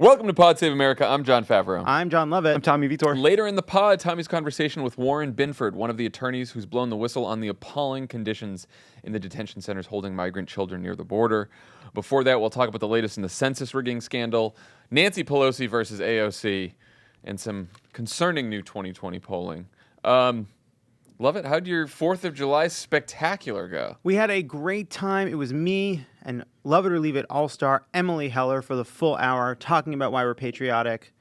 Welcome to Pod Save America. I'm John Favreau. I'm John Lovett. I'm Tommy Vitor. Later in the pod, Tommy's conversation with Warren Binford, one of the attorneys who's blown the whistle on the appalling conditions in the detention centers holding migrant children near the border. Before that, we'll talk about the latest in the census rigging scandal, Nancy Pelosi versus AOC, and some concerning new 2020 polling. Lovett, how'd your 4th of July spectacular go? We had a great time. It was me and Love It or Leave It all-star Emily Heller for the full hour, talking about why we're patriotic,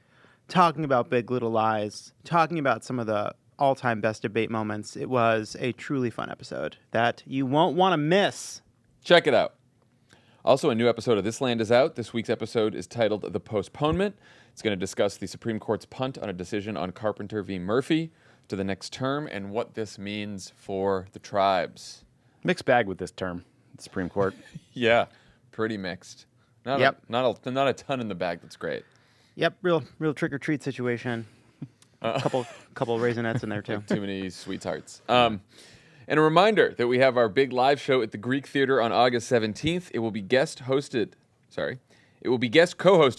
talking about Big Little Lies, talking about some of the all-time best debate moments. It was a truly fun episode that you won't want to miss. Check it out. Also, a new episode of This Land is out. This week's episode is titled The Postponement. It's going to discuss the Supreme Court's punt on a decision on Carpenter v. Murphy to the next term and what this means for the tribes. Mixed bag with this term, the Supreme Court. Yeah, pretty mixed. Not a ton in the bag. That's great. Yep, real trick or treat situation. Couple Raisinets in there too. Too many sweethearts. And a reminder that we have our big live show at the Greek Theater on August 17th. It will be guest co-hosted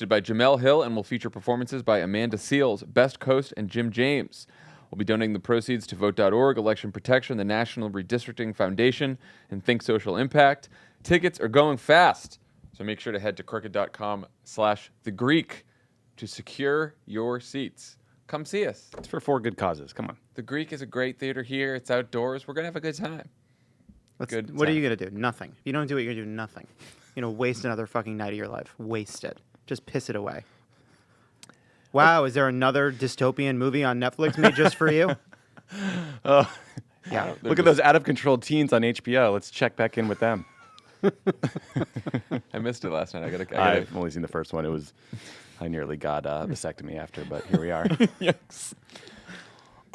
by Jamel Hill and will feature performances by Amanda Seales, Best Coast, and Jim James. We'll be donating the proceeds to Vote.org, Election Protection, the National Redistricting Foundation, and Think Social Impact. Tickets are going fast, so make sure to head to crooked.com/thegreek to secure your seats. Come see us. It's for 4 good causes. Come on. The Greek is a great theater here. It's outdoors. We're going to have a good time. What are you going to do? Nothing. If you don't do it, you're going to do nothing. Waste another fucking night of your life. Waste it. Just piss it away. Wow, is there another dystopian movie on Netflix made just for you? Oh, yeah. Look at those out-of-control teens on HBO. Let's check back in with them. I missed it last night. I've only seen the first one. I nearly got a vasectomy after, but here we are. Yes.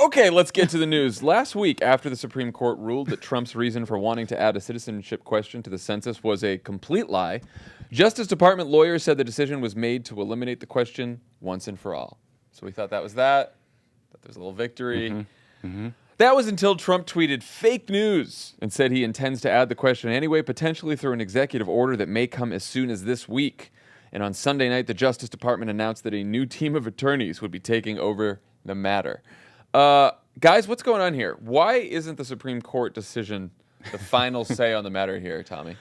Okay, let's get to the news. Last week, after the Supreme Court ruled that Trump's reason for wanting to add a citizenship question to the census was a complete lie, Justice Department lawyers said the decision was made to eliminate the question once and for all. So we thought that was that. Thought there was a little victory. Mm-hmm. Mm-hmm. That was until Trump tweeted fake news and said he intends to add the question anyway, potentially through an executive order that may come as soon as this week. And on Sunday night, the Justice Department announced that a new team of attorneys would be taking over the matter. Guys, what's going on here? Why isn't the Supreme Court decision the final say on the matter here, Tommy?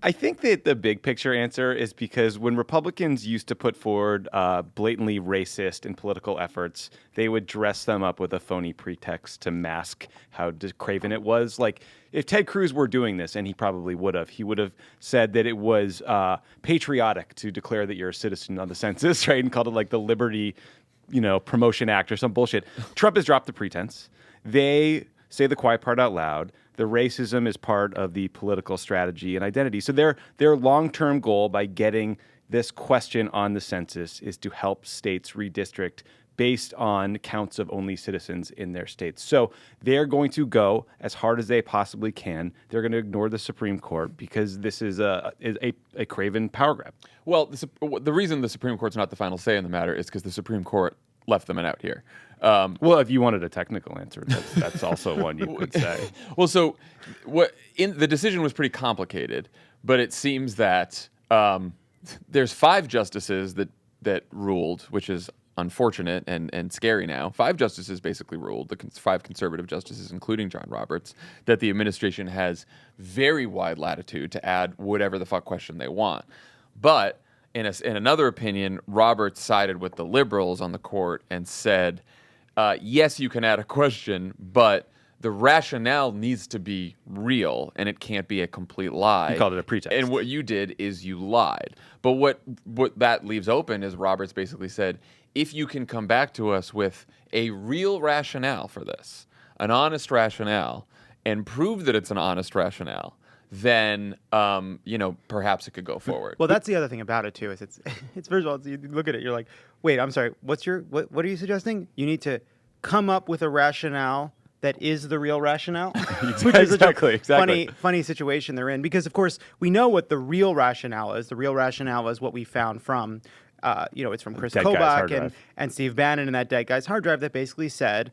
I think that the big picture answer is because when Republicans used to put forward blatantly racist and political efforts, they would dress them up with a phony pretext to mask how craven it was. Like, if Ted Cruz were doing this, and he probably would have, he would have said that it was patriotic to declare that you're a citizen on the census, right? And called it like the Liberty, Promotion Act or some bullshit. Trump has dropped the pretense. They say the quiet part out loud. The racism is part of the political strategy and identity. So their long-term goal by getting this question on the census is to help states redistrict based on counts of only citizens in their states. So they're going to go as hard as they possibly can. They're going to ignore the Supreme Court because this is a craven power grab. Well, the reason the Supreme Court's not the final say in the matter is because the Supreme Court left them out here. Well, if you wanted a technical answer, that's also one you could say. Well, so the decision was pretty complicated, but it seems that there's 5 justices that ruled, which is unfortunate and scary now. 5 justices basically ruled, the 5 conservative justices, including John Roberts, that the administration has very wide latitude to add whatever the fuck question they want. But in another opinion, Roberts sided with the liberals on the court and said, yes, you can add a question, but the rationale needs to be real, and it can't be a complete lie. He called it a pretext. And what you did is you lied. But what that leaves open is Roberts basically said, if you can come back to us with a real rationale for this, an honest rationale, and prove that it's an honest rationale, then perhaps it could go forward. Well, that's the other thing about it too. Is it's first of all, you look at it, you're like, wait, I'm sorry, what are you suggesting? You need to come up with a rationale that is the real rationale. Exactly. Funny situation they're in, because of course we know what the real rationale is. The real rationale is what we found from it's from Chris Kobach and Steve Bannon and that Dead Guy's Hard Drive that basically said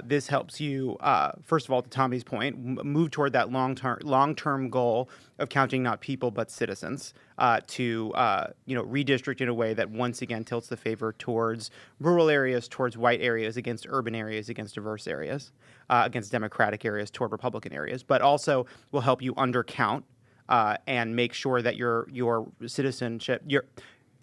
This helps you, first of all, to Tommy's point, move toward that long-term goal of counting not people but citizens, to redistrict in a way that once again tilts the favor towards rural areas, towards white areas, against urban areas, against diverse areas, against Democratic areas, toward Republican areas, but also will help you undercount and make sure that your citizenship,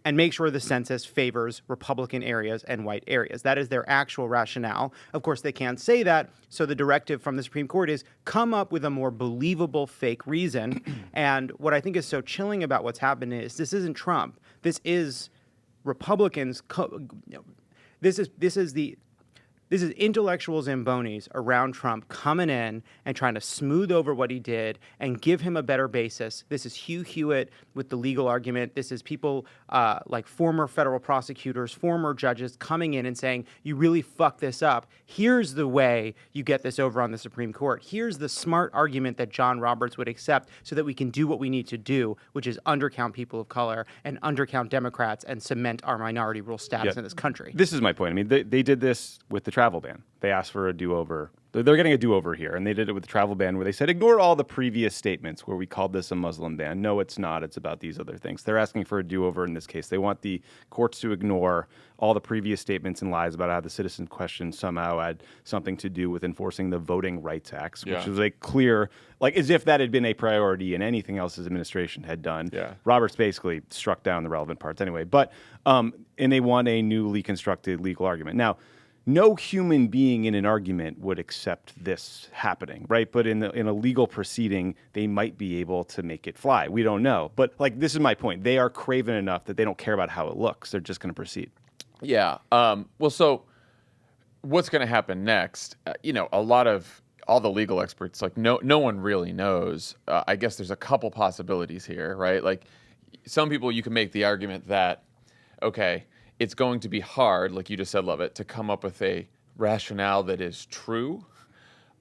and make sure the census favors Republican areas and white areas. That is their actual rationale. Of course, they can't say that, so the directive from the Supreme Court is come up with a more believable fake reason. And what I think is so chilling about what's happened is this isn't Trump. This is Republicans. This is intellectual Zambonis around Trump coming in and trying to smooth over what he did and give him a better basis. This is Hugh Hewitt with the legal argument. This is people like former federal prosecutors, former judges coming in and saying, you really fucked this up. Here's the way you get this over on the Supreme Court. Here's the smart argument that John Roberts would accept so that we can do what we need to do, which is undercount people of color and undercount Democrats and cement our minority rule status in this country. This is my point. I mean, they did this with the travel ban. They asked for a do-over. They're getting a do-over here, and they did it with the travel ban where they said, ignore all the previous statements where we called this a Muslim ban. No, it's not. It's about these other things. They're asking for a do-over in this case. They want the courts to ignore all the previous statements and lies about how the citizen question somehow had something to do with enforcing the Voting Rights Act, which was a clear, like as if that had been a priority and anything else his administration had done. Yeah. Roberts basically struck down the relevant parts anyway. But and they want a newly constructed legal argument. Now, no human being in an argument would accept this happening, right? But in a legal proceeding, they might be able to make it fly. We don't know. But like, this is my point. They are craven enough that they don't care about how it looks. They're just going to proceed. Yeah. Well, so what's going to happen next? All the legal experts, like no one really knows. I guess there's a couple possibilities here, right? Like some people, you can make the argument that, okay, it's going to be hard, like you just said, Lovett, to come up with a rationale that is true,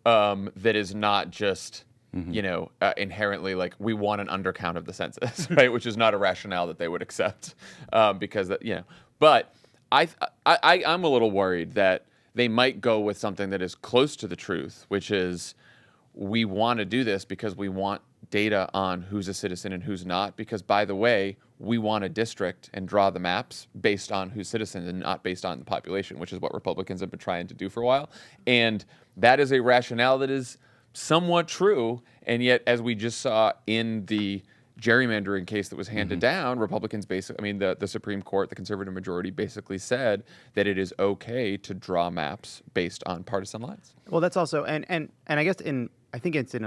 that is not just, inherently like we want an undercount of the census, right? Which is not a rationale that they would accept, because that, But I'm a little worried that they might go with something that is close to the truth, which is we want to do this because we want data on who's a citizen and who's not, because by the way, we want a district and draw the maps based on who's citizens and not based on the population, which is what Republicans have been trying to do for a while. And that is a rationale that is somewhat true. And yet, as we just saw in the gerrymandering case that was handed down, Republicans the Supreme Court, the conservative majority basically said that it is okay to draw maps based on partisan lines. Well, that's also, and I guess I think it's in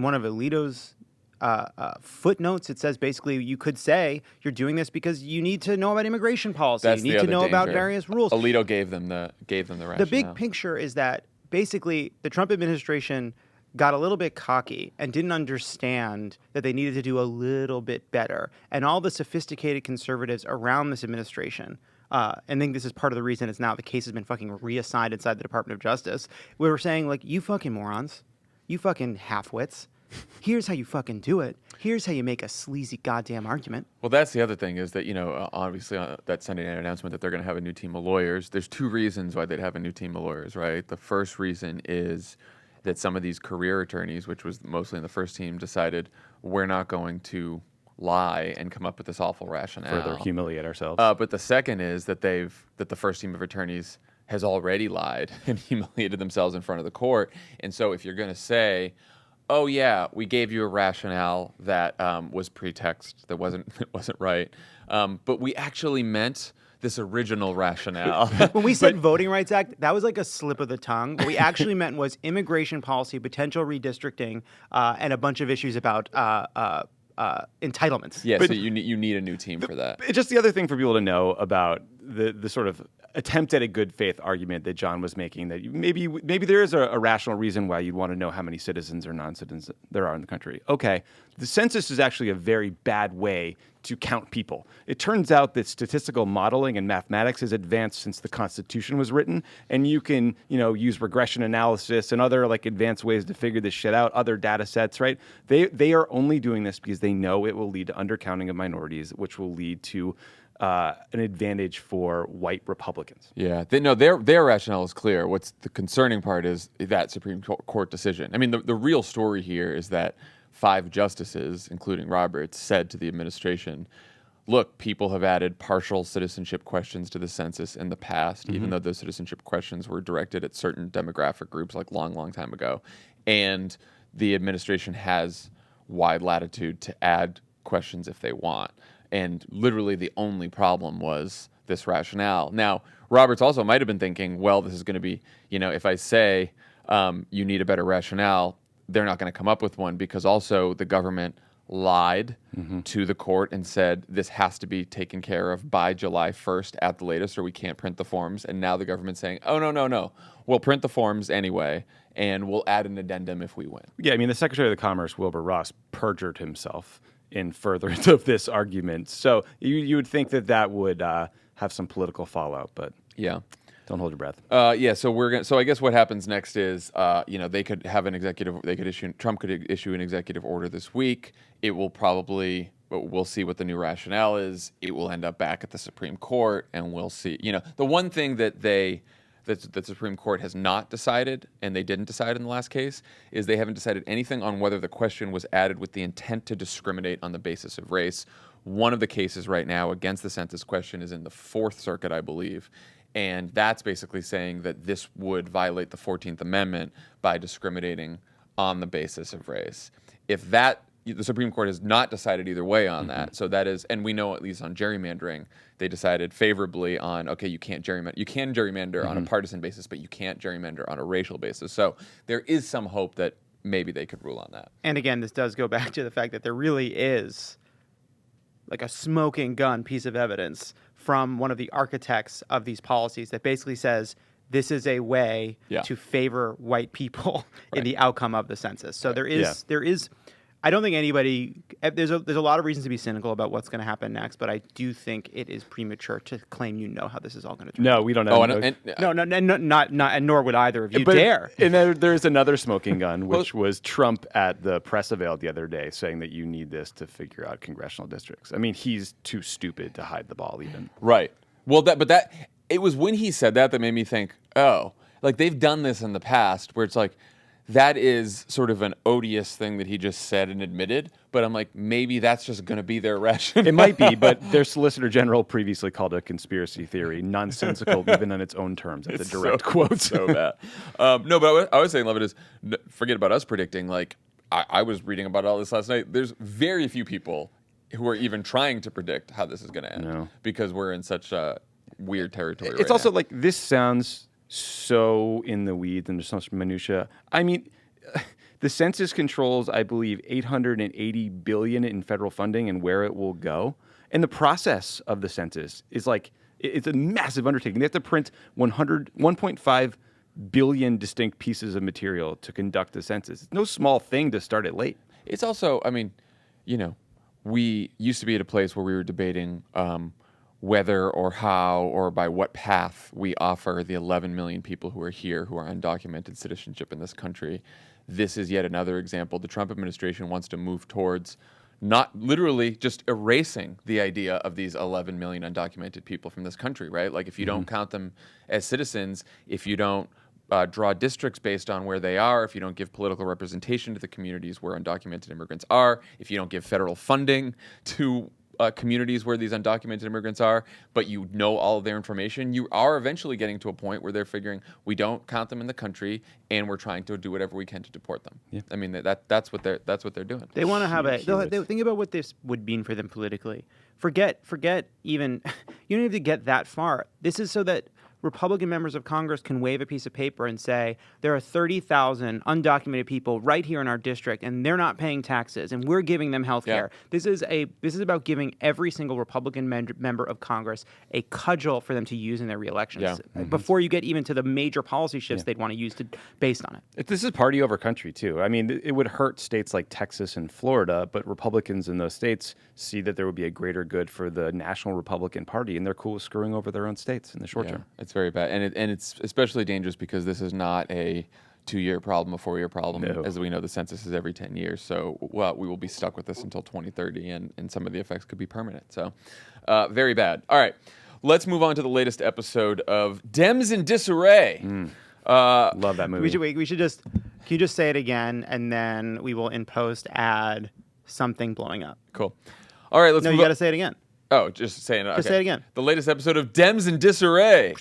one of Alito's footnotes, it says basically you could say you're doing this because you need to know about immigration policy. That's you need to know about various rules. Alito gave them the rationale. The big picture is that basically the Trump administration got a little bit cocky and didn't understand that they needed to do a little bit better. And all the sophisticated conservatives around this administration, and I think this is part of the reason the case has been fucking reassigned inside the Department of Justice, we were saying, like, you fucking morons, you fucking half-wits, here's how you fucking do it. Here's how you make a sleazy goddamn argument. Well, that's the other thing is that, obviously that Sunday night announcement that they're going to have a new team of lawyers, there's two reasons why they'd have a new team of lawyers, right? The first reason is that some of these career attorneys, which was mostly in the first team, decided we're not going to lie and come up with this awful rationale. Further humiliate ourselves. But the second is that the first team of attorneys has already lied and humiliated themselves in front of the court. And so if you're going to say, oh yeah, we gave you a rationale that was pretext, that wasn't right, but we actually meant this original rationale. When we said Voting Rights Act, that was like a slip of the tongue. What we actually meant was immigration policy, potential redistricting, and a bunch of issues about entitlements. Yeah, so you need a new team for that. Just the other thing for people to know about the sort of attempt at a good faith argument that John was making, that maybe there is a rational reason why you'd want to know how many citizens or non-citizens there are in the country. Okay, the census is actually a very bad way to count people. It turns out that statistical modeling and mathematics has advanced since the Constitution was written, and you can, use regression analysis and other like advanced ways to figure this shit out, other data sets, right? They are only doing this because they know it will lead to undercounting of minorities, which will lead to an advantage for white Republicans. Yeah, their rationale is clear. What's the concerning part is that Supreme Court decision. I mean, the real story here is that 5 justices, including Roberts, said to the administration, look, people have added partial citizenship questions to the census in the past, even though those citizenship questions were directed at certain demographic groups like long time ago. And the administration has wide latitude to add questions if they want. And literally the only problem was this rationale. Now, Roberts also might have been thinking, well, this is going to be, if I say you need a better rationale, they're not going to come up with one, because also the government lied to the court and said this has to be taken care of by July 1st at the latest, or we can't print the forms. And now the government's saying, oh, no. We'll print the forms anyway, and we'll add an addendum if we win. Yeah, I mean, the Secretary of Commerce, Wilbur Ross, perjured himself in furtherance of this argument. So you would think that would have some political fallout, but yeah. Don't hold your breath. So I guess what happens next is, they could have Trump could issue an executive order this week. It will probably, we'll see what the new rationale is. It will end up back at the Supreme Court, and we'll see. The one thing that the Supreme Court has not decided, and they didn't decide in the last case, is they haven't decided anything on whether the question was added with the intent to discriminate on the basis of race. One of the cases right now against the census question is in the Fourth Circuit, I believe. And that's basically saying that this would violate the 14th Amendment by discriminating on the basis of race. If the Supreme Court has not decided either way on that. So that is, and we know at least on gerrymandering, they decided favorably on, okay, you can gerrymander on a partisan basis, but you can't gerrymander on a racial basis. So there is some hope that maybe they could rule on that. And again, this does go back to the fact that there really is like a smoking gun piece of evidence from one of the architects of these policies that basically says this is a way to favor white people in the outcome of the census. So there is, I don't think anybody, there's a lot of reasons to be cynical about what's going to happen next, but I do think it is premature to claim how this is all going to turn out. No, we don't know. And nor would either of you dare. And there's another smoking gun, which was Trump at the press avail the other day saying that you need this to figure out congressional districts. I mean, he's too stupid to hide the ball even. Right. Well, it was when he said that made me think, oh, like they've done this in the past where it's like, that is sort of an odious thing that he just said and admitted, but I'm like, maybe that's just going to be their rationale. It might be, but their Solicitor General previously called it a conspiracy theory, nonsensical even on its own terms. That's a direct quote. So bad. No, but what I was saying, Lovett, is forget about us predicting. Like, I was reading about all this last night. There's very few people who are even trying to predict how this is going to end because we're in such weird territory. It's also like this sounds so in the weeds and there's so much minutia. I mean, the census controls, I believe, $880 billion in federal funding and where it will go. And the process of the census is like, it's a massive undertaking. They have to print 1.5 billion distinct pieces of material to conduct the census. It's no small thing to start it late. It's also, I mean, we used to be at a place where we were debating whether or how or by what path we offer the 11 million people who are here who are undocumented citizenship in this country. This is yet another example. The Trump administration wants to move towards not literally just erasing the idea of these 11 million undocumented people from this country, right? Like if you don't count them as citizens, if you don't draw districts based on where they are, if you don't give political representation to the communities where undocumented immigrants are, if you don't give federal funding to communities where these undocumented immigrants are, but you know all of their information, you are eventually getting to a point where they're figuring we don't count them in the country, and we're trying to do whatever we can to deport them. Yeah. I mean that's what they're doing. They want to have they think about what this would mean for them politically. Forget even you don't have to get that far. This is so that Republican members of Congress can wave a piece of paper and say, there are 30,000 undocumented people right here in our district, and they're not paying taxes, and we're giving them health care. Yeah. This is about giving every single Republican member of Congress a cudgel for them to use in their reelections. Yeah. Before you get even to the major policy shifts they'd want to use based on it. This is party over country, too. I mean, it would hurt states like Texas and Florida, but Republicans in those states see that there would be a greater good for the National Republican Party, and they're cool with screwing over their own states in the short term. It's very bad, and it's especially dangerous because this is not a 2-year problem, a 4-year problem. No. As we know, the census is every 10 years. So we will be stuck with this until 2030, and some of the effects could be permanent. So very bad. All right. Let's move on to the latest episode of Dems in Disarray. Love that movie. We should just. Can you just say it again, and then we will in post add something blowing up. Cool. All right. Let's. No, you got to say it again. Oh, just saying it. Just say it again. The latest episode of Dems in Disarray.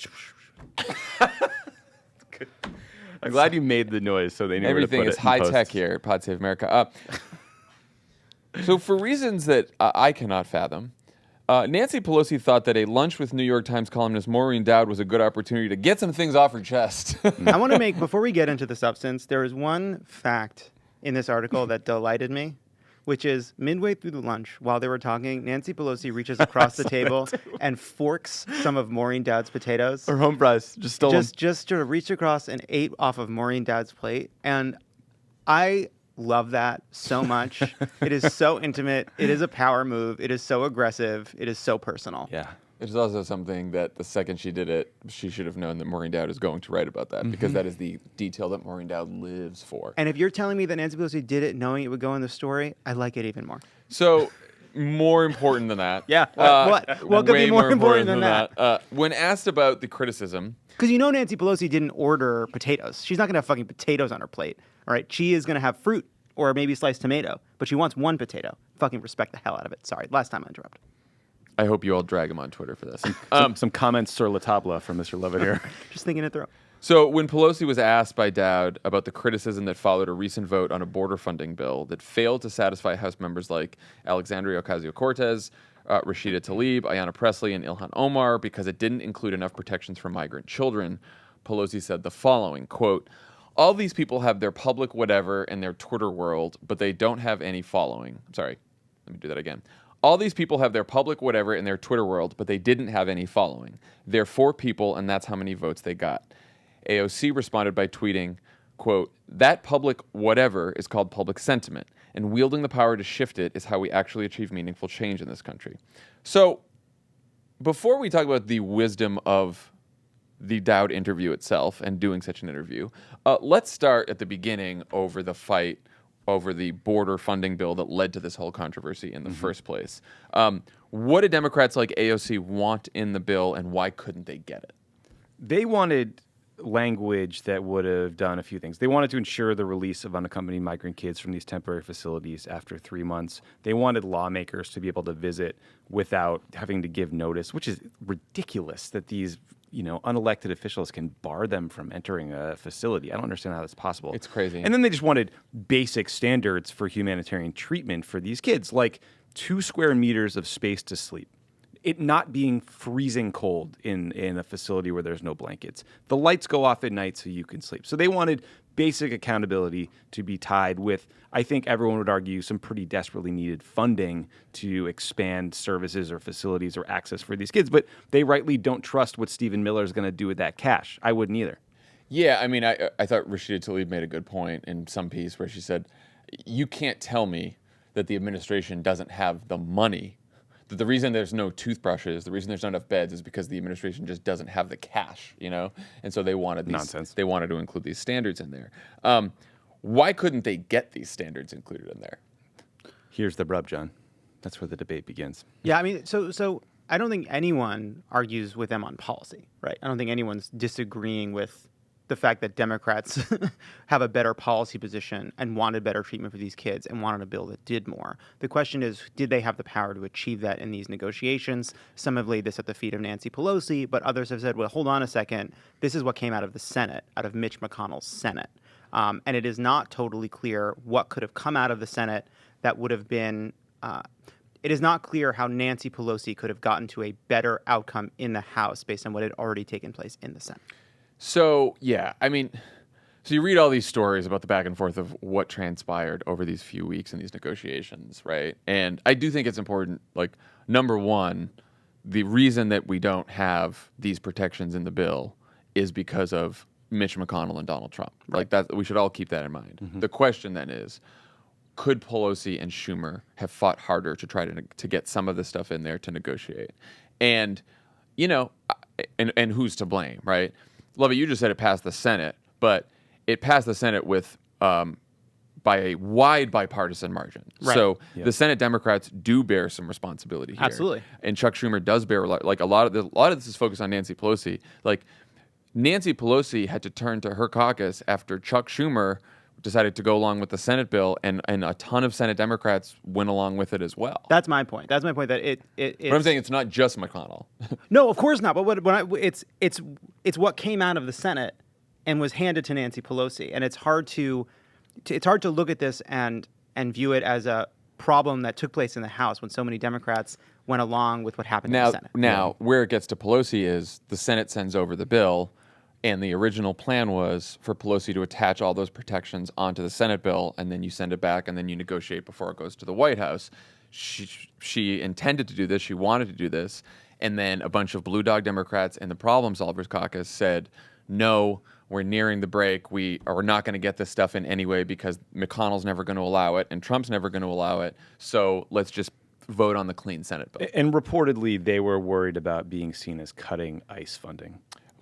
I'm glad you made the noise so they knew Everything where to is put it in high tech post. here at Pod Save America. So for reasons that I cannot fathom, Nancy Pelosi thought that a lunch with New York Times columnist Maureen Dowd was a good opportunity to get some things off her chest. I want to make, before we get into the substance, there is one fact in this article that delighted me, which is midway through the lunch, while they were talking, Nancy Pelosi reaches across the table and forks some of Maureen Dowd's potatoes. Or home fries. Just stole them. Just sort of reached across and ate off of Maureen Dowd's plate. And I love that so much. It is so intimate. It is a power move. It is so aggressive. It is so personal. Yeah. It is also something that the second she did it, she should have known that Maureen Dowd is going to write about that because that is the detail that Maureen Dowd lives for. And if you're telling me that Nancy Pelosi did it knowing it would go in the story, I like it even more. So, more important than that. Yeah. What could way be more important than that? When asked about the criticism, Because you know Nancy Pelosi didn't order potatoes. She's not going to have fucking potatoes on her plate. All right. She is going to have fruit or maybe sliced tomato, but she wants one potato. Fucking respect the hell out of it. Sorry. Last time I interrupted. I hope you all drag him on Twitter for this. Some comments sur la table from Mr. Lovett here. Just thinking it through. So when Pelosi was asked by Dowd about the criticism that followed a recent vote on a border funding bill that failed to satisfy House members like Alexandria Ocasio-Cortez, Rashida Tlaib, Ayanna Pressley, and Ilhan Omar because it didn't include enough protections for migrant children, Pelosi said the following, quote, "All these people have their public whatever in their Twitter world, but they don't have any following." Sorry, let me do that again. "All these people have their public whatever in their Twitter world, but they didn't have any following. They're 4 people, and that's how many votes they got." AOC responded by tweeting, quote, "That public whatever is called public sentiment, and wielding the power to shift it is how we actually achieve meaningful change in this country." So, before we talk about the wisdom of the Dowd interview itself and doing such an interview, let's start at the beginning over the fight over the border funding bill that led to this whole controversy in the first place. What do Democrats like AOC want in the bill, and why couldn't they get it? They wanted language that would have done a few things. They wanted to ensure the release of unaccompanied migrant kids from these temporary facilities after 3 months. They wanted lawmakers to be able to visit without having to give notice, which is ridiculous that these unelected officials can bar them from entering a facility. I don't understand how that's possible. It's crazy. And then they just wanted basic standards for humanitarian treatment for these kids, like 2 square meters of space to sleep. It not being freezing cold in a facility where there's no blankets. The lights go off at night so you can sleep. So they wanted basic accountability to be tied with, I think everyone would argue, some pretty desperately needed funding to expand services or facilities or access for these kids. But they rightly don't trust what Stephen Miller is going to do with that cash. I wouldn't either. Yeah, I mean, I thought Rashida Tlaib made a good point in some piece where she said, you can't tell me that the administration doesn't have the money. That the reason there's no toothbrushes, the reason there's not enough beds is because the administration just doesn't have the cash, And so they wanted these, Nonsense. They wanted to include these standards in there. Why couldn't they get these standards included in there? Here's the rub, John. That's where the debate begins. Yeah, I mean, so I don't think anyone argues with them on policy, right? I don't think anyone's disagreeing with the fact that Democrats have a better policy position and wanted better treatment for these kids and wanted a bill that did more. The question is, did they have the power to achieve that in these negotiations? Some have laid this at the feet of Nancy Pelosi, but others have said, well, hold on a second. This is what came out of the Senate, out of Mitch McConnell's Senate. And it is not totally clear what could have come out of the Senate that would have been it is not clear how Nancy Pelosi could have gotten to a better outcome in the House based on what had already taken place in the Senate. So, yeah, I mean, so you read all these stories about the back and forth of what transpired over these few weeks in these negotiations, right? And I do think it's important, like, number one, the reason that we don't have these protections in the bill is because of Mitch McConnell and Donald Trump. Right. Like, that, we should all keep that in mind. Mm-hmm. The question then is, could Pelosi and Schumer have fought harder to try to get some of this stuff in there to negotiate? And, and who's to blame, right? Lovett, you just said it passed the Senate, but it passed the Senate with by a wide bipartisan margin. Right. So the Senate Democrats do bear some responsibility here. Absolutely. And Chuck Schumer does bear like a lot of this is focused on Nancy Pelosi. Like Nancy Pelosi had to turn to her caucus after Chuck Schumer decided to go along with the Senate bill, and a ton of Senate Democrats went along with it as well. That's my point. That's my point. That But I'm saying it's not just McConnell. No, of course not. But it's what came out of the Senate and was handed to Nancy Pelosi, and it's hard to look at this and view it as a problem that took place in the House when so many Democrats went along with what happened in the Senate. Now, where it gets to Pelosi is the Senate sends over the bill, and the original plan was for Pelosi to attach all those protections onto the Senate bill, and then you send it back, and then you negotiate before it goes to the White House. She intended to do this. She wanted to do this. And then a bunch of Blue Dog Democrats and the Problem Solvers Caucus said, no, we're nearing the break. We're not going to get this stuff in anyway because McConnell's never going to allow it and Trump's never going to allow it. So let's just vote on the clean Senate bill. And reportedly, they were worried about being seen as cutting ICE funding.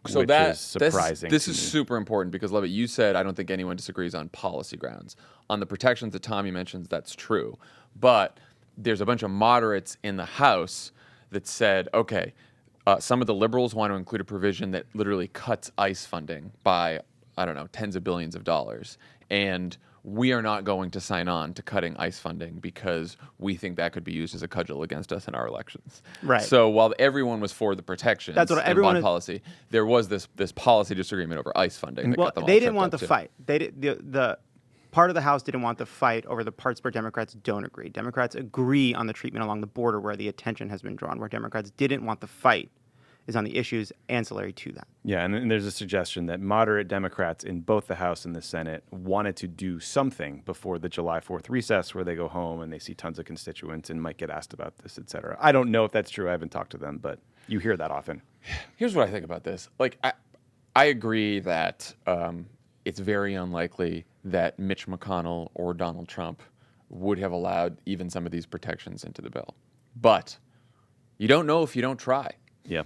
So which is surprising. This is super important because, Lovett, you said I don't think anyone disagrees on policy grounds. On the protections that Tommy mentions, that's true. But there's a bunch of moderates in the House that said, okay, some of the liberals want to include a provision that literally cuts ICE funding by, I don't know, tens of billions of dollars. And we are not going to sign on to cutting ICE funding because we think that could be used as a cudgel against us in our elections. Right. So while everyone was for the protections That's what and everyone bond policy, there was this policy disagreement over ICE funding. That Well, got them all they didn't tripped want up the too. fight. The part of the House didn't want the fight over the parts where Democrats don't agree. Democrats agree on the treatment along the border where the attention has been drawn. Where Democrats didn't want the fight is on the issues ancillary to that. Yeah, and there's a suggestion that moderate Democrats in both the House and the Senate wanted to do something before the July 4th recess where they go home and they see tons of constituents and might get asked about this, et cetera. I don't know if that's true. I haven't talked to them, but you hear that often. Here's what I think about this. Like, I agree that it's very unlikely that Mitch McConnell or Donald Trump would have allowed even some of these protections into the bill. But you don't know if you don't try. Yeah.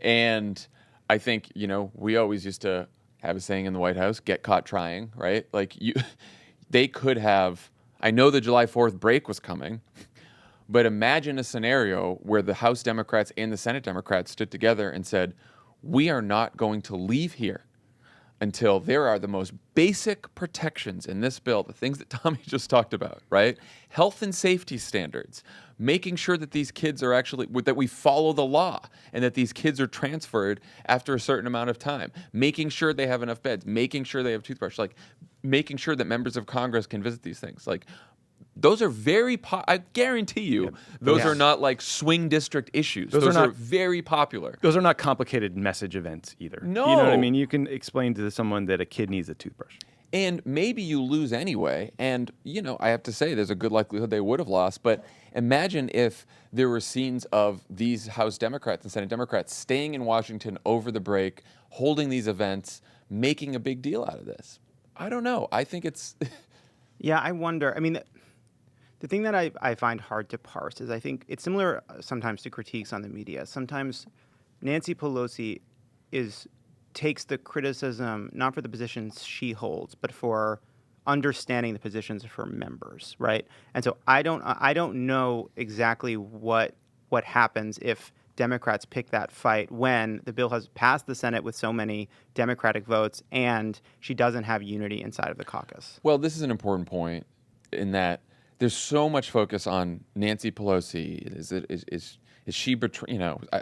And I think, we always used to have a saying in the White House, get caught trying, right? Like they could have, I know the July 4th break was coming, but imagine a scenario where the House Democrats and the Senate Democrats stood together and said, we are not going to leave here until there are the most basic protections in this bill, the things that Tommy just talked about, right? Health and safety standards, making sure that these kids are actually, that we follow the law and that these kids are transferred after a certain amount of time, making sure they have enough beds, making sure they have toothbrush, like making sure that members of Congress can visit these things. Like those are very, I guarantee you, those are not like swing district issues. Those are very popular. Those are not complicated message events either. No. You know what I mean? You can explain to someone that a kid needs a toothbrush. And maybe you lose anyway. And, I have to say there's a good likelihood they would have lost. But imagine if there were scenes of these House Democrats and Senate Democrats staying in Washington over the break, holding these events, making a big deal out of this. I don't know. I think it's... Yeah, I wonder. I mean, the thing that I find hard to parse is I think it's similar sometimes to critiques on the media. Sometimes Nancy Pelosi takes the criticism not for the positions she holds, but for understanding the positions of her members, right? And so I don't know exactly what happens if Democrats pick that fight when the bill has passed the Senate with so many Democratic votes and she doesn't have unity inside of the caucus. Well, this is an important point in that there's so much focus on Nancy Pelosi. Is she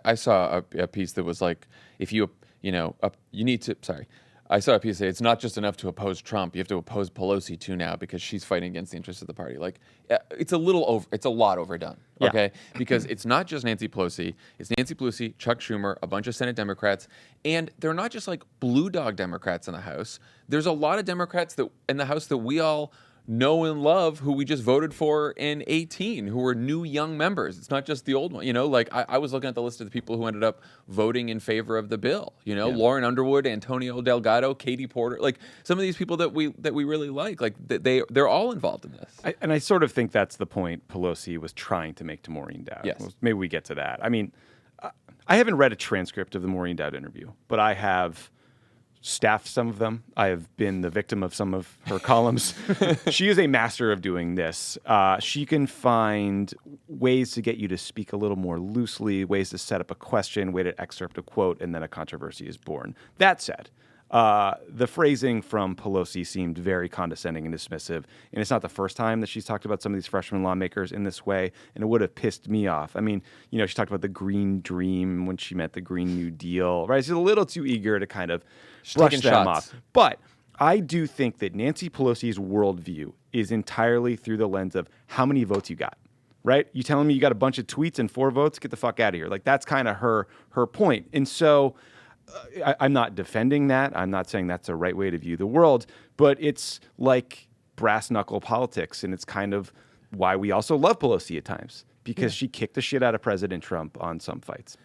I saw a piece that was like, if you need to. Sorry, I saw a piece that say it's not just enough to oppose Trump. You have to oppose Pelosi too now because she's fighting against the interests of the party. Like, it's a lot overdone. Yeah. Okay, because it's not just Nancy Pelosi. It's Nancy Pelosi, Chuck Schumer, a bunch of Senate Democrats, and they're not just like blue dog Democrats in the House. There's a lot of Democrats that in the House that we all know and love who we just voted for in 18, who were new young members. It's not just the old one. Like I was looking at the list of the people who ended up voting in favor of the bill. Lauren Underwood, Antonio Delgado, Katie Porter, like some of these people that we really like they're all involved in this. I sort of think that's the point Pelosi was trying to make to Maureen Dowd. Yes. Maybe we get to that. I mean, I haven't read a transcript of the Maureen Dowd interview, but I have staffed some of them. I have been the victim of some of her columns. She is a master of doing this. She can find ways to get you to speak a little more loosely, ways to set up a question, way to excerpt a quote, and then a controversy is born. That said, the phrasing from Pelosi seemed very condescending and dismissive, and it's not the first time that she's talked about some of these freshman lawmakers in this way, and it would have pissed me off. I mean, she talked about the Green Dream when she meant the Green New Deal, right? She's a little too eager to kind of brush them off. But I do think that Nancy Pelosi's worldview is entirely through the lens of how many votes you got, right? You telling me you got a bunch of tweets and 4 votes? Get the fuck out of here. Like, that's kind of her point. And so I'm not defending that. I'm not saying that's a right way to view the world, but it's like brass knuckle politics, and it's kind of why we also love Pelosi at times, because she kicked the shit out of President Trump on some fights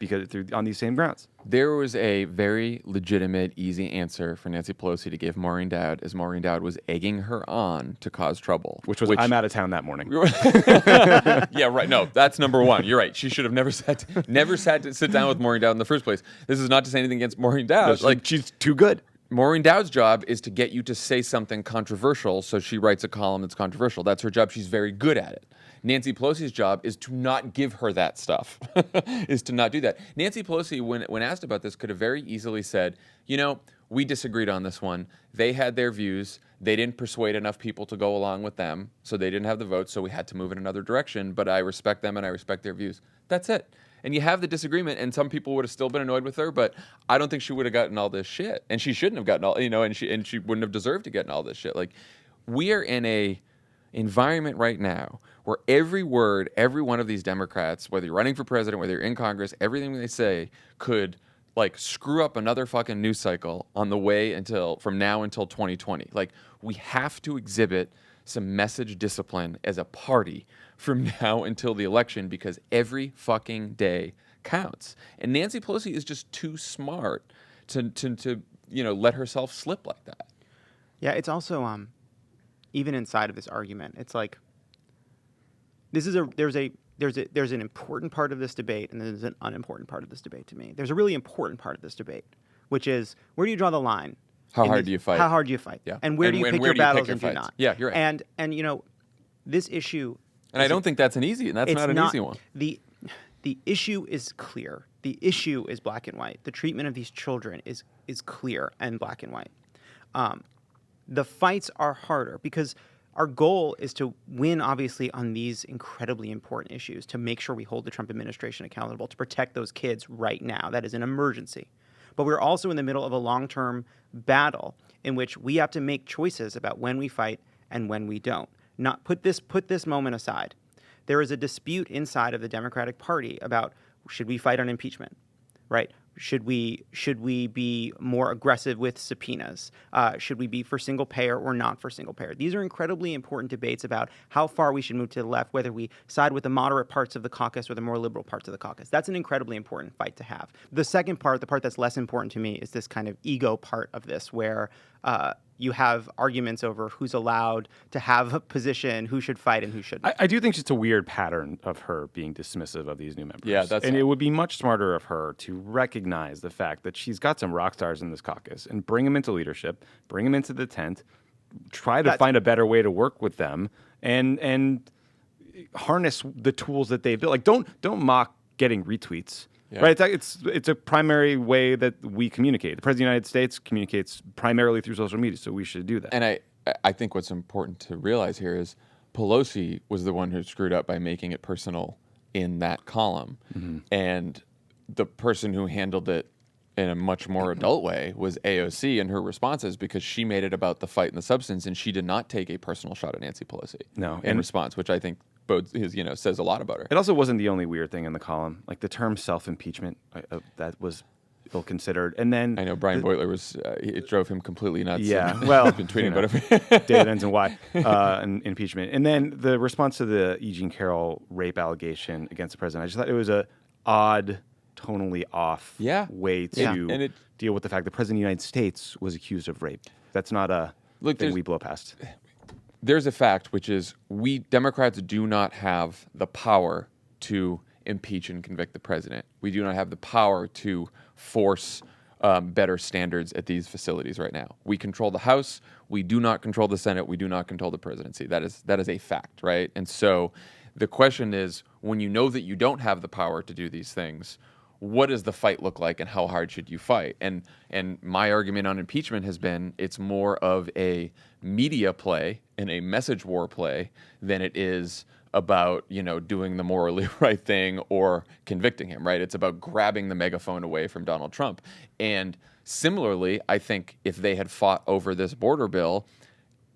on these same grounds. There was a very legitimate, easy answer for Nancy Pelosi to give Maureen Dowd, as Maureen Dowd was egging her on to cause trouble. Which was, I'm out of town that morning. Yeah, right. No, that's number one. You're right. She should have never sat to sit down with Maureen Dowd in the first place. This is not to say anything against Maureen Dowd. No, she's too good. Maureen Dowd's job is to get you to say something controversial, so she writes a column that's controversial. That's her job. She's very good at it. Nancy Pelosi's job is to not give her that stuff, is to not do that. Nancy Pelosi, when asked about this, could have very easily said, we disagreed on this one. They had their views. They didn't persuade enough people to go along with them, so they didn't have the votes, so we had to move in another direction, but I respect them and I respect their views. That's it. And you have the disagreement, and some people would have still been annoyed with her, but I don't think she would have gotten all this shit. And she shouldn't have gotten all, and she wouldn't have deserved to get all this shit. Like, we are in a environment right now where every word, every one of these Democrats, whether you're running for president, whether you're in Congress, everything they say could screw up another fucking news cycle on the way from now until 2020. Like, we have to exhibit some message discipline as a party from now until the election, because every fucking day counts. And Nancy Pelosi is just too smart to let herself slip like that. Yeah, it's also even inside of this argument, it's like there's an important part of this debate, and there's an unimportant part of this debate to me. There's a really important part of this debate, which is, where do you draw the line? How hard do you fight? How hard do you fight? Yeah. And where do you pick your battles and do not? Yeah, you're right. And this issue. And I don't think that's an easy one. The issue is clear. The issue is black and white. The treatment of these children is clear and black and white. The fights are harder because our goal is to win, obviously, on these incredibly important issues, to make sure we hold the Trump administration accountable, to protect those kids right now. That is an emergency. But we're also in the middle of a long-term battle in which we have to make choices about when we fight and when we don't. Not put this moment aside. There is a dispute inside of the Democratic Party about, should we fight on impeachment, right? Should we be more aggressive with subpoenas? Should we be for single payer or not for single payer? These are incredibly important debates about how far we should move to the left, whether we side with the moderate parts of the caucus or the more liberal parts of the caucus. That's an incredibly important fight to have. The second part, the part that's less important to me, is this kind of ego part of this, where you have arguments over who's allowed to have a position, who should fight and who shouldn't. I do think it's a weird pattern of her being dismissive of these new members. Yeah, it would be much smarter of her to recognize the fact that she's got some rock stars in this caucus and bring them into leadership, bring them into the tent, try to find a better way to work with them, and harness the tools that they've built. Like, don't mock getting retweets. Yeah. Right, it's a primary way that we communicate. The President of the United States communicates primarily through social media, so we should do that. And I think what's important to realize here is Pelosi was the one who screwed up by making it personal in that column, and the person who handled it in a much more adult way was AOC and her responses, because she made it about the fight and the substance, and she did not take a personal shot at Nancy Pelosi in response, which I think says a lot about her. It also wasn't the only weird thing in the column. Like, the term self-impeachment, that was ill-considered. And then I know Brian Beutler it drove him completely nuts. Yeah, well, he's been tweeting about it. David ends and why and impeachment. And then the response to the E. Jean Carroll rape allegation against the president, I just thought it was a odd, tonally off way to deal with the fact the president of the United States was accused of rape. That's not a thing we blow past. There's a fact, which is we Democrats do not have the power to impeach and convict the president. We do not have the power to force better standards at these facilities right now. We control the House. We do not control the Senate. We do not control the presidency. That is a fact, right? And so the question is, when you know that you don't have the power to do these things, what does the fight look like, and how hard should you fight? And my argument on impeachment has been it's more of a media play and a message war play than it is about, doing the morally right thing or convicting him, right? It's about grabbing the megaphone away from Donald Trump. And similarly, I think if they had fought over this border bill,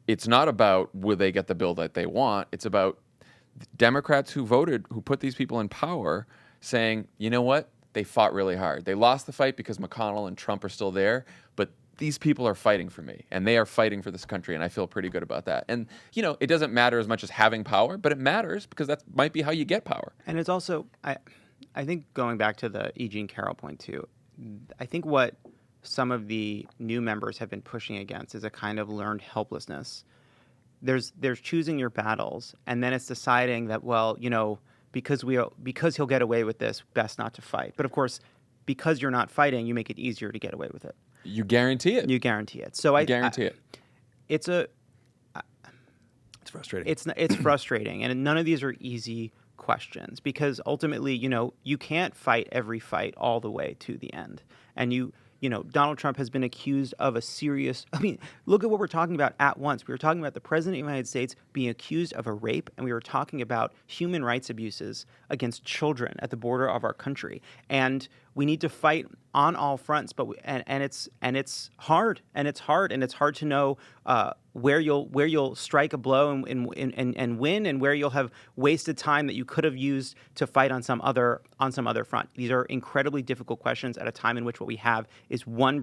it's not about will they get the bill that they want. It's about Democrats who put these people in power saying, you know what? They fought really hard. They lost the fight because McConnell and Trump are still there, but these people are fighting for me, and they are fighting for this country, and I feel pretty good about that. And, it doesn't matter as much as having power, but it matters because that might be how you get power. And it's also, I think going back to the E. Jean Carroll point too, I think what some of the new members have been pushing against is a kind of learned helplessness. There's choosing your battles, and then it's deciding that, well, because he'll get away with this, best not to fight. But of course, because you're not fighting, you make it easier to get away with it. You guarantee it. You guarantee it. So I guarantee it. It's frustrating. It's frustrating, and none of these are easy questions because ultimately, you can't fight every fight all the way to the end, and Donald Trump has been accused of a serious... look at what we're talking about at once. We were talking about the President of the United States being accused of a rape, and we were talking about human rights abuses against children at the border of our country. And we need to fight on all fronts, but it's hard, and it's hard to know where you'll strike a blow and win, and where you'll have wasted time that you could have used to fight on some other front. These are incredibly difficult questions at a time in which what we have is one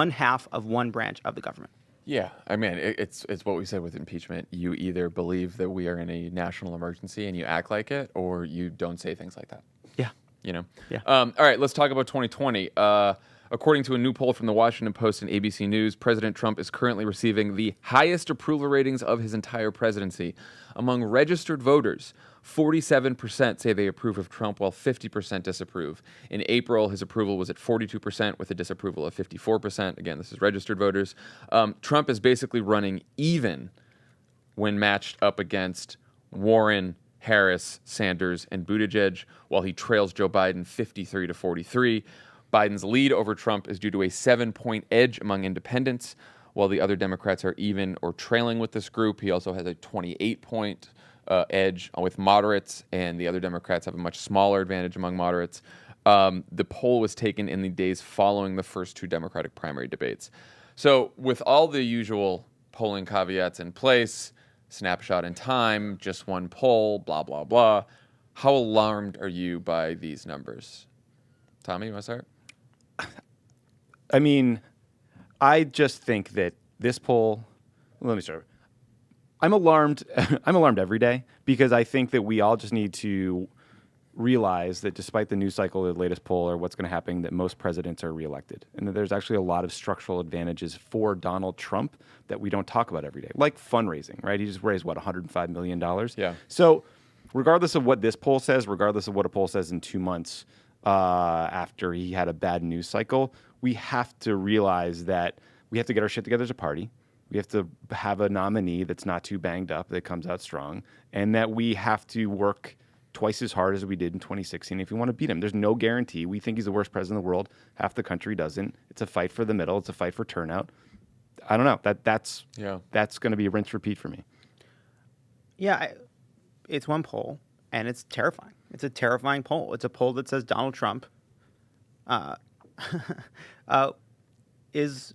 half of one branch of the government. Yeah, it's what we said with impeachment. You either believe that we are in a national emergency and you act like it, or you don't say things like that. Yeah. Yeah. All right, let's talk about 2020. According to a new poll from the Washington Post and ABC News, President Trump is currently receiving the highest approval ratings of his entire presidency. Among registered voters, 47% say they approve of Trump, while 50% disapprove. In April, his approval was at 42%, with a disapproval of 54%. Again, this is registered voters. Trump is basically running even when matched up against Warren, Harris, Sanders, and Buttigieg, while he trails Joe Biden 53-43. Biden's lead over Trump is due to a 7-point edge among independents, while the other Democrats are even or trailing with this group. He also has a 28-point edge with moderates, and the other Democrats have a much smaller advantage among moderates. The poll was taken in the days following the first two Democratic primary debates. So with all the usual polling caveats in place, snapshot in time, just one poll, blah, blah, blah, how alarmed are you by these numbers? Tommy, you want to start? I just think that this poll, let me start. I'm alarmed. I'm alarmed every day because I think that we all just need to realize that despite the news cycle, the latest poll, or what's going to happen, that most presidents are reelected. And that there's actually a lot of structural advantages for Donald Trump that we don't talk about every day, like fundraising, right? He just raised, $105 million? Yeah. So regardless of what this poll says, regardless of what a poll says in 2 months after he had a bad news cycle, we have to realize that we have to get our shit together as a party. We have to have a nominee that's not too banged up, that comes out strong, and that we have to work twice as hard as we did in 2016 if we want to beat him. There's no guarantee. We think he's the worst president in the world. Half the country doesn't. It's a fight for the middle. It's a fight for turnout. I don't know. That's going to be a rinse repeat for me. Yeah, it's one poll, and it's terrifying. It's a terrifying poll. It's a poll that says Donald Trump is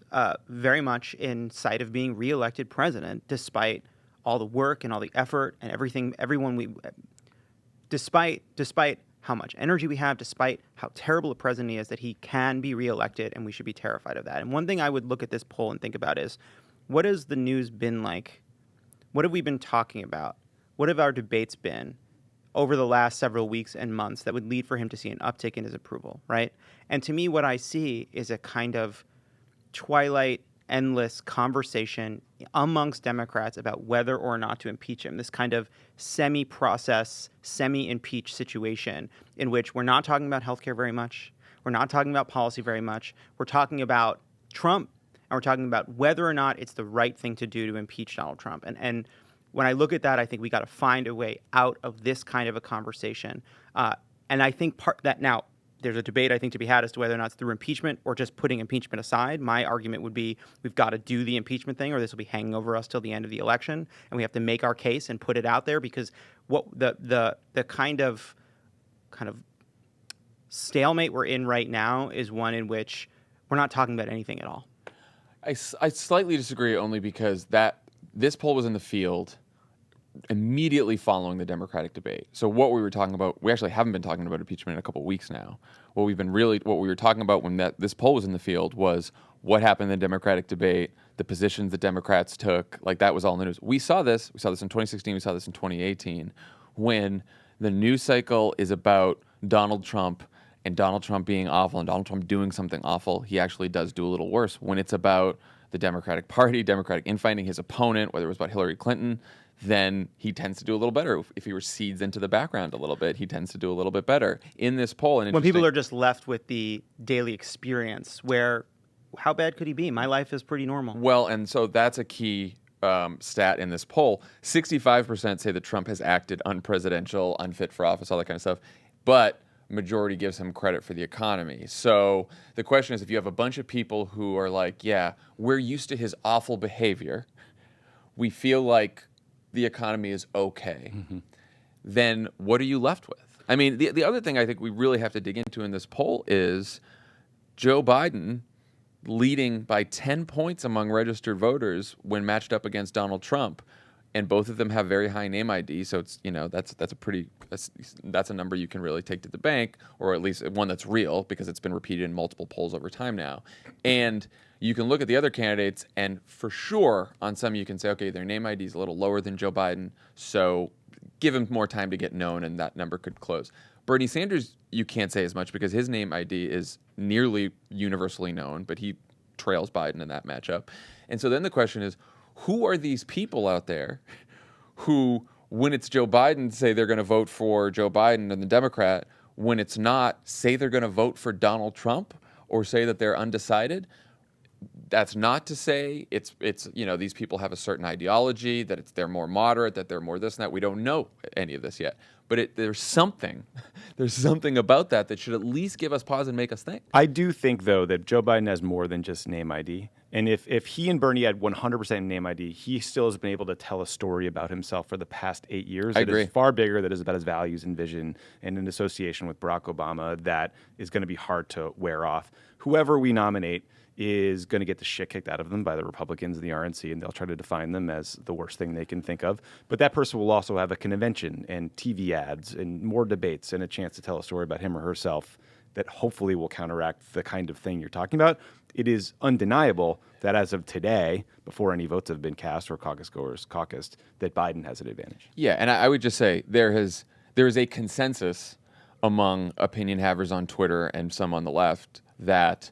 very much in sight of being reelected president, despite all the work and all the effort and everything, despite how much energy we have, despite how terrible a president he is, that he can be reelected, and we should be terrified of that. And one thing I would look at this poll and think about is, what has the news been like? What have we been talking about? What have our debates been over the last several weeks and months that would lead for him to see an uptick in his approval, right? And to me, what I see is a kind of twilight, endless conversation amongst Democrats about whether or not to impeach him, this kind of semi-process, semi-impeach situation in which we're not talking about healthcare very much. We're not talking about policy very much. We're talking about Trump, and we're talking about whether or not it's the right thing to do to impeach Donald Trump. And when I look at that, I think we got to find a way out of this kind of a conversation. And I think now there's a debate, I think, to be had as to whether or not it's through impeachment or just putting impeachment aside. My argument would be we've got to do the impeachment thing, or this will be hanging over us till the end of the election, and we have to make our case and put it out there, because what the kind of stalemate we're in right now is one in which we're not talking about anything at all. I slightly disagree, only because this poll was in the field immediately following the Democratic debate. So what we were talking about, we actually haven't been talking about impeachment in a couple of weeks now. What we were talking about when this poll was in the field was what happened in the Democratic debate, the positions that Democrats took. Like, that was all in the news. We saw this in 2016, we saw this in 2018, when the news cycle is about Donald Trump and Donald Trump being awful and Donald Trump doing something awful. He actually does do a little worse. When it's about the Democratic Party, Democratic infighting his opponent, whether it was about Hillary Clinton, then he tends to do a little better. If he recedes into the background a little bit, he tends to do a little bit better. In this poll, and when people are just left with the daily experience, where how bad could he be? My life is pretty normal. Well, and so that's a key stat in this poll. 65% say that Trump has acted unpresidential, unfit for office, all that kind of stuff. But majority gives him credit for the economy. So the question is, if you have a bunch of people who are like, yeah, we're used to his awful behavior, we feel like the economy is okay, then what are you left with? I mean, the other thing I think we really have to dig into in this poll is Joe Biden leading by 10 points among registered voters when matched up against Donald Trump. And both of them have very high name ID, so it's that's a number you can really take to the bank, or at least one that's real, because it's been repeated in multiple polls over time now. And you can look at the other candidates, and for sure, on some you can say, okay, their name ID is a little lower than Joe Biden, so give him more time to get known, and that number could close. Bernie Sanders, you can't say as much because his name ID is nearly universally known, but he trails Biden in that matchup. And so then the question is, who are these people out there who, when it's Joe Biden, say they're going to vote for Joe Biden and the Democrat, when it's not, say they're going to vote for Donald Trump, or say that they're undecided? That's not to say it's these people have a certain ideology, that they're more moderate, that they're more this and that. We don't know any of this yet. But there's something about that should at least give us pause and make us think. I do think, though, that Joe Biden has more than just name ID. And if he and Bernie had 100% name ID, he still has been able to tell a story about himself for the past 8 years that is far bigger, that is about his values and vision, and an association with Barack Obama that is going to be hard to wear off. Whoever we nominate is going to get the shit kicked out of them by the Republicans and the RNC, and they'll try to define them as the worst thing they can think of. But that person will also have a convention and TV ads and more debates and a chance to tell a story about him or herself that hopefully will counteract the kind of thing you're talking about. It is undeniable that as of today, before any votes have been cast or caucus goers caucused, that Biden has an advantage. Yeah, and I would just say there is a consensus among opinion havers on Twitter and some on the left that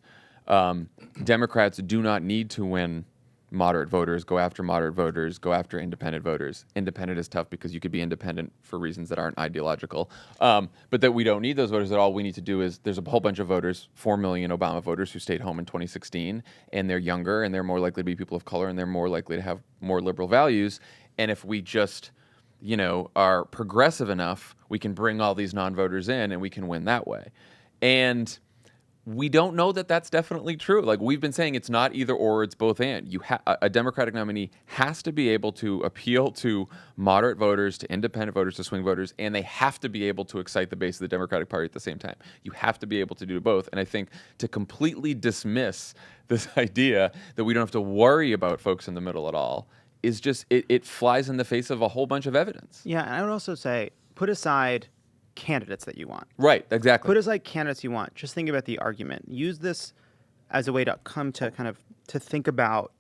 Democrats do not need to win moderate voters, go after moderate voters, go after independent voters. Independent is tough because you could be independent for reasons that aren't ideological. But that we don't need those voters at all. We need to do is, there's a whole bunch of voters, 4 million Obama voters who stayed home in 2016, and they're younger, and they're more likely to be people of color, and they're more likely to have more liberal values. And if we just, are progressive enough, we can bring all these non-voters in, and we can win that way. And we don't know that that's definitely true. Like we've been saying, it's not either or, it's both and. A Democratic nominee has to be able to appeal to moderate voters, to independent voters, to swing voters, and they have to be able to excite the base of the Democratic Party at the same time. You have to be able to do both. And I think to completely dismiss this idea that we don't have to worry about folks in the middle at all is just, it flies in the face of a whole bunch of evidence. Yeah, and I would also say, put aside candidates that you want. Right, exactly. Put aside candidates you want. Just think about the argument. Use this as a way to come to to think about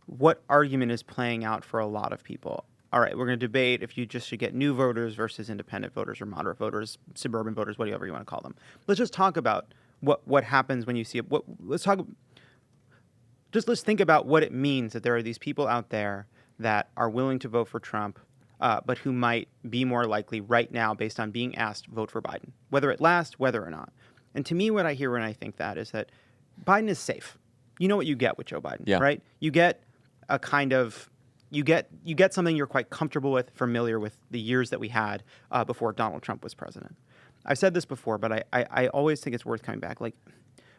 what argument is playing out for a lot of people. All right, we're going to debate if you just should get new voters versus independent voters or moderate voters, suburban voters, whatever you want to call them. Let's just talk about what happens when you see it. Let's think about what it means that there are these people out there that are willing to vote for Trump, but who might be more likely right now, based on being asked, vote for Biden, whether or not. And to me, what I hear when I think that is that Biden is safe. You know what you get with Joe Biden, Yeah. right? You get a kind of you get something you're quite comfortable with, familiar with the years that we had before Donald Trump was president. I've said this before, but I always think it's worth coming back. Like,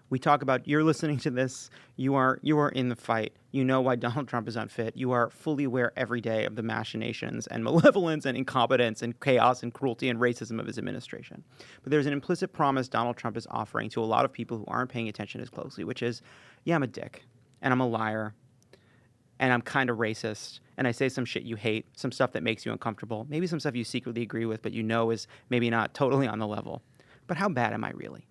we talk about, you're listening to this, you are in the fight. You know why Donald Trump is unfit. You are fully aware every day of the machinations and malevolence and incompetence and chaos and cruelty and racism of his administration. But there's an implicit promise Donald Trump is offering to a lot of people who aren't paying attention as closely, which is, yeah, I'm a dick and I'm a liar and I'm kind of racist and I say some shit you hate, some stuff that makes you uncomfortable, maybe some stuff you secretly agree with but you know is maybe not totally on the level. But how bad am I really?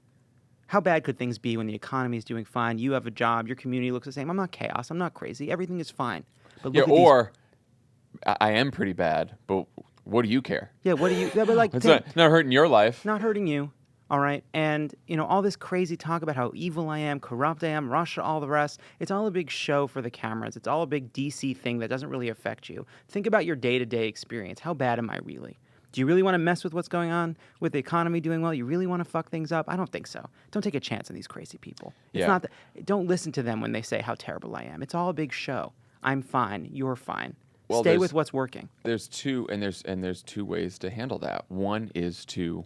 How bad could things be when the economy is doing fine? You have a job. Your community looks the same. I'm not chaos. I'm not crazy. Everything is fine. But Yeah, look at or I am pretty bad, but what do you care? what do you? Yeah, but like, It's not hurting your life. not hurting you. All right. And, all this crazy talk about how evil I am, corrupt I am, Russia, all the rest. It's all a big show for the cameras. It's all a big DC thing that doesn't really affect you. Think about your day-to-day experience. How bad am I really? Do you really want to mess with what's going on with the economy doing well? You really want to fuck things up? I don't think so. Don't take a chance on these crazy people. It's not don't listen to them when they say how terrible I am. It's all a big show. I'm fine. You're fine. Well, Stay with what's working. There's two ways to handle that. One is to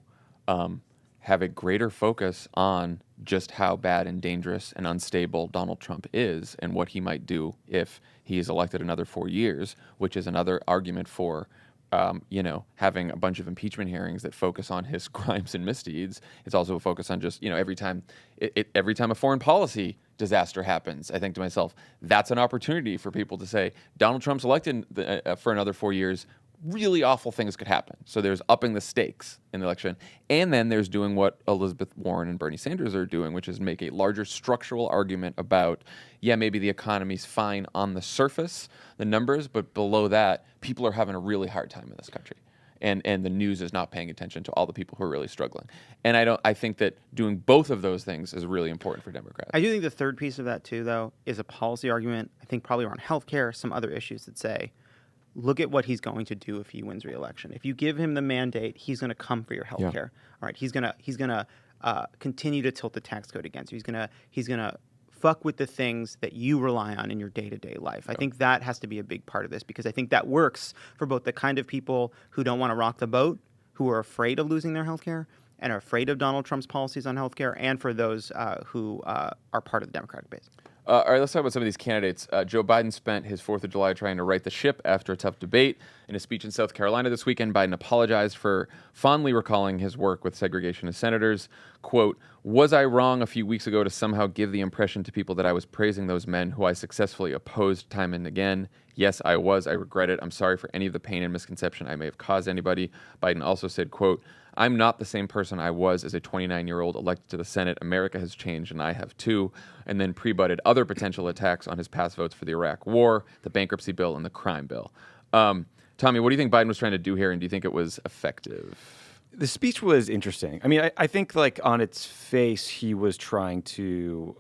have a greater focus on just how bad and dangerous and unstable Donald Trump is and what he might do if he is elected another 4 years, which is another argument for having a bunch of impeachment hearings that focus on his crimes and misdeeds. It's also a focus on just, every time a foreign policy disaster happens, I think to myself, that's an opportunity for people to say, Donald Trump's elected for another 4 years, really awful things could happen. So there's upping the stakes in the election. And then there's doing what Elizabeth Warren and Bernie Sanders are doing, which is make a larger structural argument about, maybe the economy's fine on the surface, the numbers, but below that, people are having a really hard time in this country. And the news is not paying attention to all the people who are really struggling. And I think that doing both of those things is really important for Democrats. I do think the third piece of that, too, though, is a policy argument, I think probably around healthcare, some other issues that say, look at what he's going to do if he wins re-election. If you give him the mandate, he's going to come for your health care. All right, he's going to continue to tilt the tax code against you. He's going to fuck with the things that you rely on in your day-to-day life. I think that has to be a big part of this because I think that works for both the kind of people who don't want to rock the boat, who are afraid of losing their health care and are afraid of Donald Trump's policies on health care, and for those who are part of the Democratic base. All right, let's talk about some of these candidates. Joe Biden spent his 4th of July trying to right the ship after a tough debate. In a speech in South Carolina this weekend, Biden apologized for fondly recalling his work with segregationist senators. Quote, "Was I wrong a few weeks ago to somehow give the impression to people that I was praising those men who I successfully opposed time and again? Yes, I was. I regret it. I'm sorry for any of the pain and misconception I may have caused anybody." Biden also said, quote, "I'm not the same person I was as a 29-year-old elected to the Senate. America has changed, and I have too." And then pre-butted other potential attacks on his past votes for the Iraq War, the bankruptcy bill, and the crime bill. Tommy, what do you think Biden was trying to do here, and do you think it was effective? The speech was interesting. I mean, I think like on its face, he was trying to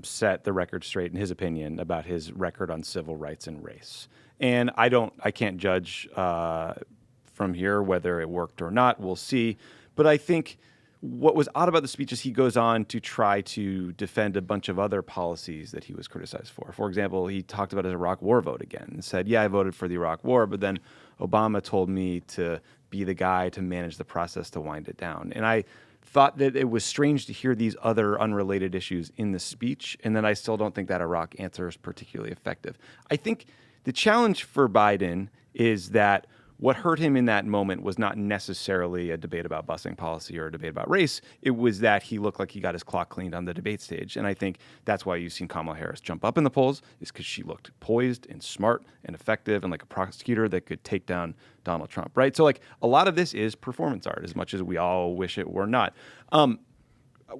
set the record straight, in his opinion, about his record on civil rights and race. And I can't judge from here whether it worked or not. We'll see. But I think what was odd about the speech is he goes on to try to defend a bunch of other policies that he was criticized for. For example, he talked about his Iraq War vote again and said, I voted for the Iraq War, but then Obama told me to be the guy to manage the process to wind it down. And I thought that it was strange to hear these other unrelated issues in the speech, and then I still don't think that Iraq answer is particularly effective. I think the challenge for Biden is that what hurt him in that moment was not necessarily a debate about busing policy or a debate about race. It was that he looked like he got his clock cleaned on the debate stage. And I think that's why you've seen Kamala Harris jump up in the polls, is because she looked poised and smart and effective and like a prosecutor that could take down Donald Trump, right? So like a lot of this is performance art, as much as we all wish it were not.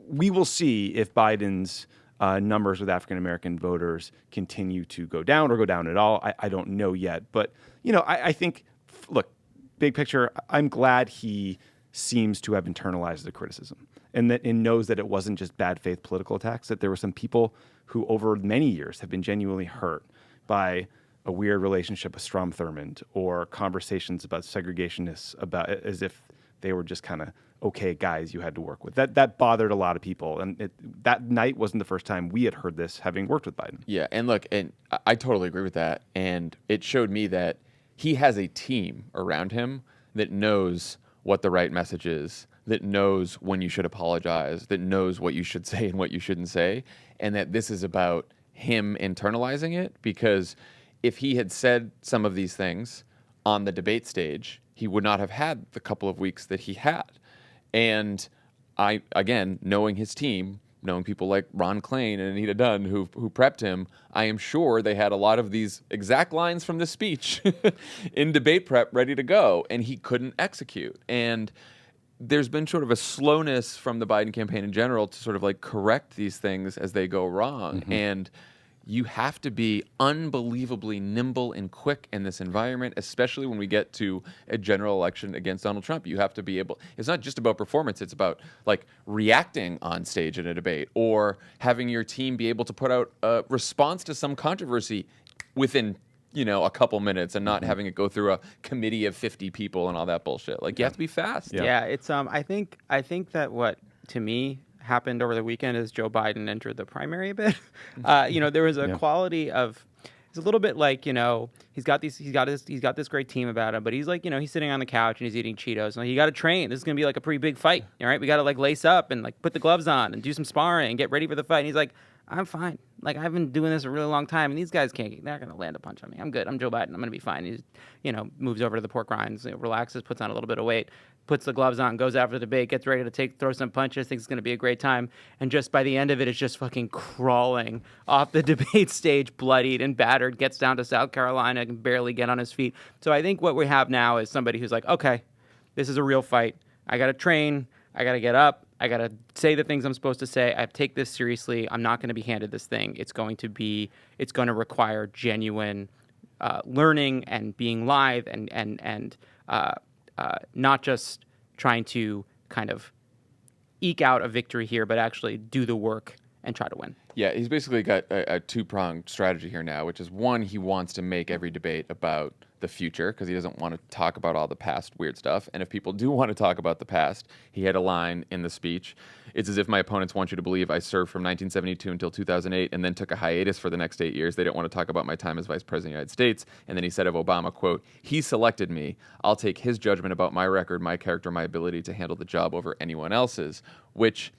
We will see if Biden's numbers with African-American voters continue to go down or go down at all. I don't know yet. But, I think, look, big picture, I'm glad he seems to have internalized the criticism and knows that it wasn't just bad faith political attacks, that there were some people who over many years have been genuinely hurt by a weird relationship with Strom Thurmond or conversations about segregationists about as if they were just kind of okay guys you had to work with. That bothered a lot of people. And that night wasn't the first time we had heard this, having worked with Biden. Yeah, and look, and I totally agree with that. And it showed me that he has a team around him that knows what the right message is, that knows when you should apologize, that knows what you should say and what you shouldn't say, and that this is about him internalizing it. Because if he had said some of these things on the debate stage, he would not have had the couple of weeks that he had. And I, again, knowing his team, knowing people like Ron Klain and Anita Dunn who prepped him, I am sure they had a lot of these exact lines from the speech in debate prep ready to go, and he couldn't execute. And there's been sort of a slowness from the Biden campaign in general to sort of like correct these things as they go wrong. Mm-hmm. And you have to be unbelievably nimble and quick in this environment, especially when we get to a general election against Donald Trump. You have to be able, it's not just about performance, it's about like reacting on stage in a debate or having your team be able to put out a response to some controversy within, a couple minutes and not mm-hmm. having it go through a committee of 50 people and all that bullshit. Like you have to be fast. Yeah, it's I think that what to me happened over the weekend is Joe Biden entered the primary a bit. There was a quality of, it's a little bit like, he's got this great team about him, but he's like, he's sitting on the couch and he's eating Cheetos. And you got to train. This is going to be like a pretty big fight. All right. We got to like lace up and like put the gloves on and do some sparring and get ready for the fight. And he's like, I'm fine. Like I've been doing this a really long time and these guys they're not going to land a punch on me. I'm good. I'm Joe Biden. I'm going to be fine. He's, moves over to the pork rinds, relaxes, puts on a little bit of weight, puts the gloves on, goes after the debate, gets ready to throw some punches, thinks it's going to be a great time. And just by the end of it, it's just fucking crawling off the debate stage, bloodied and battered, gets down to South Carolina, can barely get on his feet. So I think what we have now is somebody who's like, okay, this is a real fight. I got to train. I got to get up. I got to say the things I'm supposed to say. I take this seriously. I'm not going to be handed this thing. It's going to require genuine learning and being live and not just trying to kind of eke out a victory here, but actually do the work and try to win. Yeah, he's basically got a two-pronged strategy here now, which is one, he wants to make every debate about the future because he doesn't want to talk about all the past weird stuff. And if people do want to talk about the past, he had a line in the speech. It's as if my opponents want you to believe I served from 1972 until 2008 and then took a hiatus for the next 8 years. They don't want to talk about my time as vice president of the United States. And then he said of Obama, quote, he selected me. I'll take his judgment about my record, my character, my ability to handle the job over anyone else's, which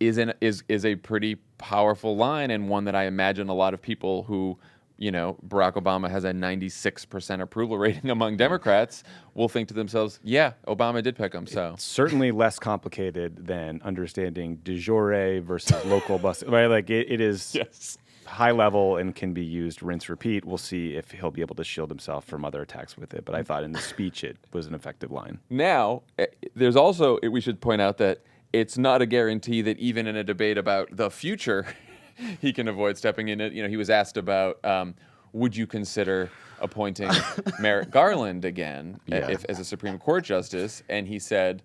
is a pretty powerful line and one that I imagine a lot of people who, Barack Obama has a 96% approval rating among Democrats will think to themselves, yeah, Obama did pick him. So it's certainly less complicated than understanding de jure versus local bus. Right? Like it is high level and can be used rinse repeat. We'll see if he'll be able to shield himself from other attacks with it. But I thought in the speech it was an effective line. Now, there's also, we should point out that it's not a guarantee that even in a debate about the future, he can avoid stepping in it. He was asked about, would you consider appointing Merrick Garland again as a Supreme Court justice? And he said,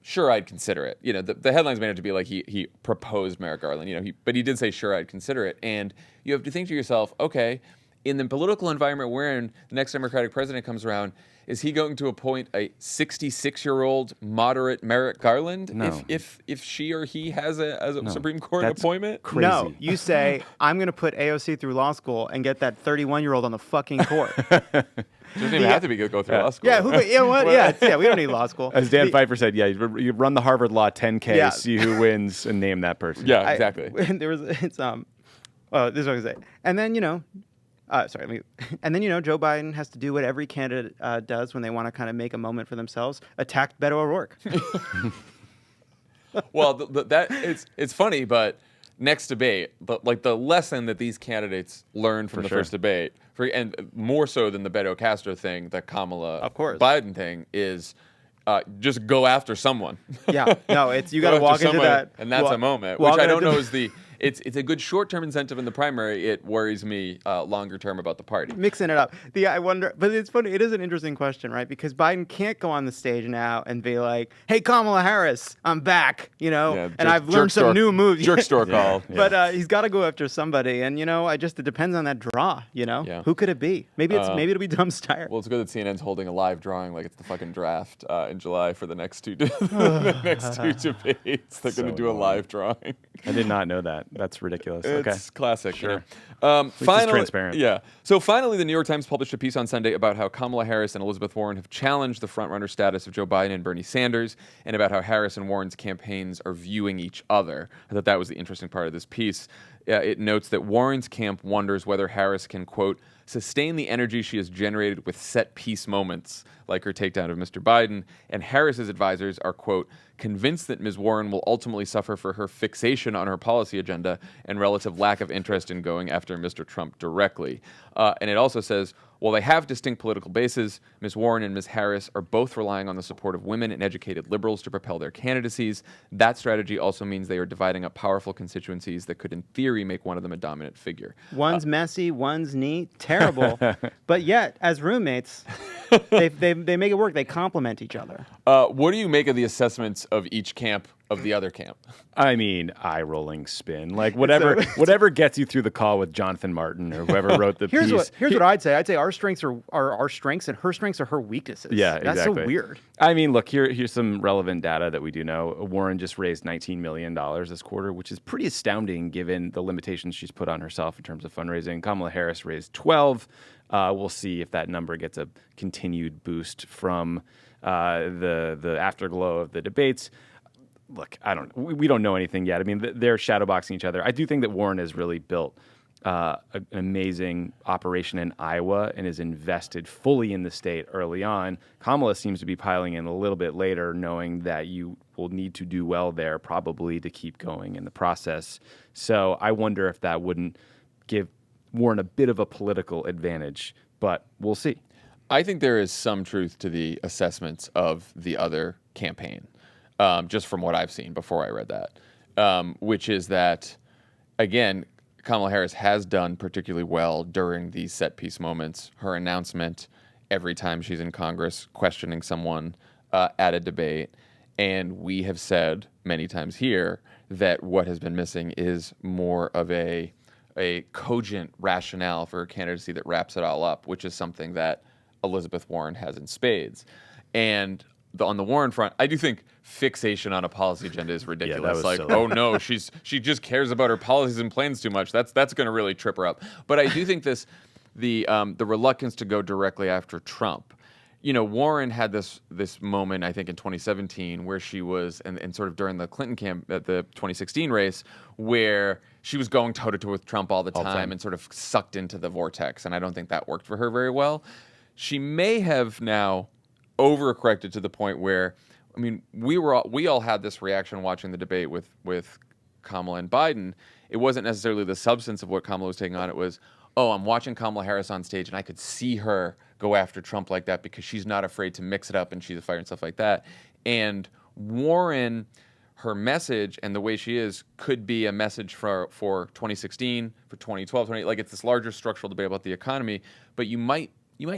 sure, I'd consider it. The headlines made it to be like he proposed Merrick Garland, but he did say, sure, I'd consider it. And you have to think to yourself, okay, in the political environment we're in, the next Democratic president comes around, is he going to appoint a 66-year-old moderate Merrick Garland No. if she or he has a Supreme Court appointment? Crazy. No, you say, I'm going to put AOC through law school and get that 31-year-old on the fucking court. Doesn't even have to go through law school. Yeah, what? Yeah, we don't need law school. As Dan Pfeiffer said, you run the Harvard Law 10K, see who wins, and name that person. Yeah, exactly. This is what I was going to say. And then, and then, Joe Biden has to do what every candidate does when they want to kind of make a moment for themselves, attack Beto O'Rourke. Well, it's funny, but next debate, but the lesson that these candidates learned from the first debate, and more so than the Beto Castro thing, the Kamala Biden thing, is just go after someone. Yeah, no, you got to walk into that, and that's a moment, which I don't know is the it's a good short-term incentive in the primary. It worries me longer term about the party. Mixing it up. I wonder, but it's funny. It is an interesting question, right? Because Biden can't go on the stage now and be like, "Hey, Kamala Harris, I'm back," and I've learned some new moves. Jerk store call. But he's got to go after somebody, and it depends on that draw. Who could it be? Maybe it'll be Dumb Steyer. Well, it's good that CNN's holding a live drawing like it's the fucking draft in July for the next two the next two debates. They're going to do a live drawing. I did not know that. That's ridiculous. It's classic. Sure. Finally, it's transparent. Yeah. So finally, the New York Times published a piece on Sunday about how Kamala Harris and Elizabeth Warren have challenged the frontrunner status of Joe Biden and Bernie Sanders, and about how Harris and Warren's campaigns are viewing each other. I thought that was the interesting part of this piece. It notes that Warren's camp wonders whether Harris can, quote, sustain the energy she has generated with set piece moments, like her takedown of Mr. Biden, and Harris's advisors are, quote, convinced that Ms. Warren will ultimately suffer for her fixation on her policy agenda and relative lack of interest in going after Mr. Trump directly. And it also says, while they have distinct political bases, Ms. Warren and Ms. Harris are both relying on the support of women and educated liberals to propel their candidacies. That strategy also means they are dividing up powerful constituencies that could, in theory, make one of them a dominant figure. One's messy, one's neat, terrible. But yet, as roommates, they make it work. They complement each other. What do you make of the assessments of each camp of the other camp? I mean, eye-rolling spin. Like, whatever gets you through the call with Jonathan Martin or whoever wrote the piece. Here's what I'd say. I'd say our strengths are our strengths, and her strengths are her weaknesses. Yeah, That's exactly. so weird. I mean, look, here's some relevant data that we do know. Warren just raised $19 million this quarter, which is pretty astounding given the limitations she's put on herself in terms of fundraising. Kamala Harris raised 12. We'll see if that number gets a continued boost from the afterglow of the debates. Look, we don't know anything yet. I mean, they're shadowboxing each other. I do think that Warren has really built an amazing operation in Iowa and is invested fully in the state early on. Kamala seems to be piling in a little bit later, knowing that you will need to do well there probably to keep going in the process. So I wonder if that wouldn't give Warren a bit of a political advantage, but we'll see. I think there is some truth to the assessments of the other campaign. Just from what I've seen before I read that, which is that, again, Kamala Harris has done particularly well during these set-piece moments. Her announcement every time she's in Congress questioning someone at a debate. And we have said many times here that what has been missing is more of a cogent rationale for her candidacy that wraps it all up, which is something that Elizabeth Warren has in spades. And on the Warren front, I do think fixation on a policy agenda is ridiculous. Yeah, that was like, silly. oh no, she just cares about her policies and plans too much. That's going to really trip her up. But I do think the reluctance to go directly after Trump. Warren had this moment, I think, in 2017 where she was, and sort of during the Clinton camp at the 2016 race, where she was going toe-to-toe with Trump all the time and sort of sucked into the vortex. And I don't think that worked for her very well. She may have now overcorrected to the point where, I mean, we all had this reaction watching the debate with Kamala and Biden. It wasn't necessarily the substance of what Kamala was taking on. It was, oh, I'm watching Kamala Harris on stage and I could see her go after Trump like that because she's not afraid to mix it up and she's a fighter and stuff like that. And Warren, her message and the way she is could be a message for 2016, for 2012, like it's this larger structural debate about the economy, but you might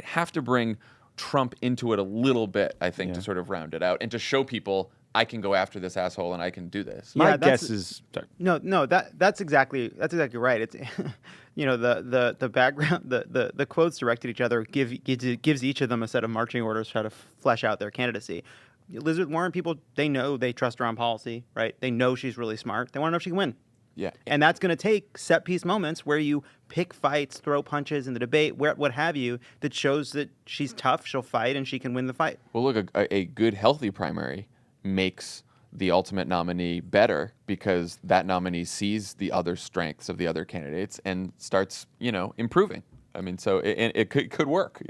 have to bring Trump into it a little bit, I think, to sort of round it out and to show people I can go after this asshole and I can do this. My guess is that's exactly right. It's the background, the quotes directed at each other gives each of them a set of marching orders to how to flesh out their candidacy. Elizabeth Warren, people, they know they trust her on policy, right? They know she's really smart. They want to know if she can win. Yeah. And that's going to take set-piece moments where you pick fights, throw punches in the debate, what have you, that shows that she's tough, she'll fight, and she can win the fight. Well, look, a good, healthy primary makes the ultimate nominee better because that nominee sees the other strengths of the other candidates and starts, improving. I mean, so it could work,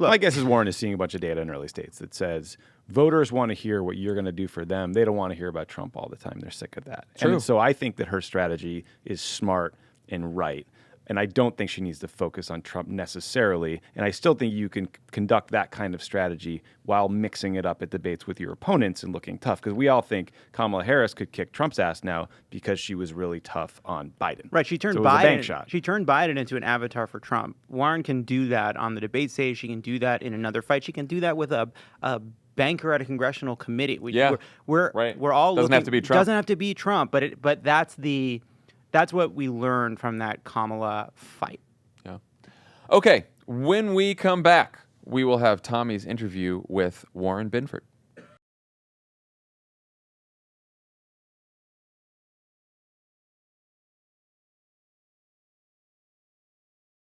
Look, my guess is Warren is seeing a bunch of data in early states that says voters want to hear what you're going to do for them. They don't want to hear about Trump all the time. They're sick of that. True. And so I think that her strategy is smart and right. And I don't think she needs to focus on Trump necessarily. And I still think you can conduct that kind of strategy while mixing it up at debates with your opponents and looking tough. Because we all think Kamala Harris could kick Trump's ass now because she was really tough on Biden. Right, she turned so it was Biden. a bank shot. She turned Biden into an avatar for Trump. Warren can do that on the debate stage. She can do that in another fight. She can do that with a banker at a congressional committee. We're all doesn't have to be Trump. Doesn't have to be Trump, but that's what we learned from that Kamala fight. Yeah. Okay. When we come back, we will have Tommy's interview with Warren Binford.